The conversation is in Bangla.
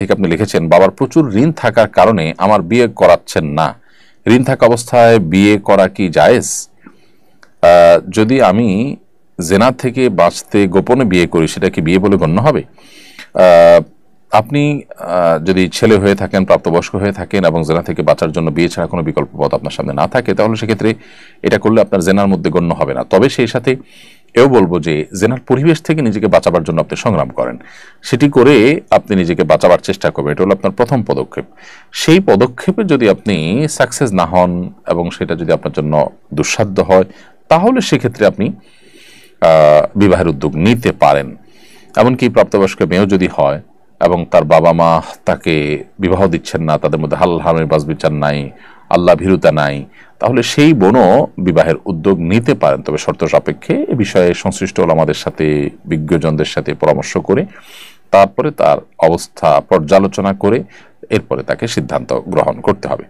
ঠিক আপনি লিখেছেন, বাবার প্রচুর ঋণ থাকার কারণে আমার বিয়ে করাচ্ছেন না। ঋণ থাকা অবস্থায় বিয়ে করা কি জায়েজ? যদি আমি জেনা থেকে বাঁচতে গোপনে বিয়ে করি, সেটা কি বিয়ে বলে গণ্য হবে? আহ, আপনি যদি ছেলে হয়ে থাকেন, প্রাপ্তবয়স্ক হয়ে থাকেন এবং জেনা থেকে বাঁচার জন্য বিয়ে ছাড়া কোনো বিকল্প পথ আপনার সামনে না থাকে, তাহলে সেক্ষেত্রে এটা করলে আপনার জেনার মধ্যে গণ্য হবে না। তবে সেই সাথে এও বলবো যে জেনার পরিবেশ থেকে নিজেকে বাঁচাবার জন্য আপনি সংগ্রাম করেন, সেটি করে আপনি নিজেকে বাঁচাবার চেষ্টা করবেন। এটা হলো আপনার প্রথম পদক্ষেপ। সেই পদক্ষেপে যদি আপনি সাকসেস না হন এবং সেটা যদি আপনার জন্য দুঃসাধ্য হয়, তাহলে সেক্ষেত্রে আপনি বিবাহের উদ্যোগ নিতে পারেন। এমনকি প্রাপ্তবয়স্ক মেয়েও যদি হয় এবং তার বাবা মা তাকে বিবাহ দিচ্ছেন না, তাদের মধ্যে হালাল হারামের বাছবিচার নাই, আল্লাহ ভীরুতা নাই, তাহলে সেই বোনও বিবাহের উদ্যোগ নিতে পারেন। তবে শর্ত সাপেক্ষে এ বিষয়ে সংশ্লিষ্ট ওলামাদের সাথে, বিজ্ঞজনদের সাথে পরামর্শ করে তারপরে তার অবস্থা পর্যালোচনা করে এরপরে তাকে সিদ্ধান্ত গ্রহণ করতে হবে।